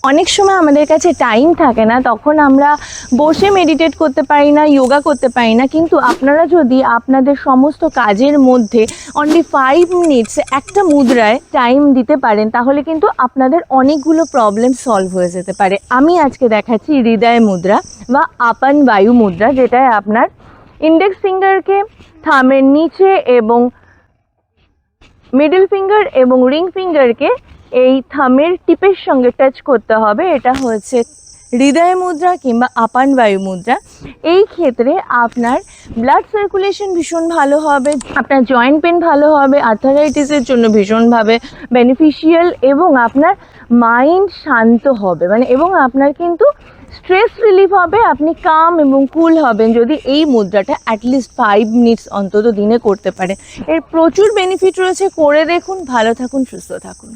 অনেক সময় আমাদের কাছে টাইম থাকে না, তখন আমরা বসে মেডিটেট করতে পারি না, যোগা করতে পারি না। কিন্তু আপনারা যদি আপনাদের সমস্ত কাজের মধ্যে অনলি 5 মিনিটস একটা মুদ্রায় টাইম দিতে পারেন, তাহলে কিন্তু আপনাদের অনেকগুলো প্রবলেম সলভ হয়ে যেতে পারে। আমি আজকে দেখাচ্ছি হৃদয় মুদ্রা বা আপন বায়ু মুদ্রা, যেটায় আপনার ইন্ডেক্স ফিঙ্গারকে থামের নিচে এবং মিডল ফিঙ্গার এবং রিং ফিঙ্গারকে এই থামের টিপের সঙ্গে টাচ করতে হবে। এটা হচ্ছে হৃদয় মুদ্রা কিংবা আপান বায়ু মুদ্রা। এই ক্ষেত্রে আপনার ব্লাড সার্কুলেশন ভীষণ ভালো হবে, আপনার জয়েন্ট পেন ভালো হবে, আর্থারাইটিসের জন্য ভীষণভাবে বেনিফিশিয়াল, এবং আপনার মাইন্ড শান্ত হবে, মানে এবং আপনার কিন্তু স্ট্রেস রিলিফ হবে। আপনি কাম এবং কুল হবেন যদি এই মুদ্রাটা অ্যাটলিস্ট 5 মিনিটস অন্তত দিনে করতে পারেন। এর প্রচুর বেনিফিট রয়েছে, করে দেখুন। ভালো থাকুন, সুস্থ থাকুন।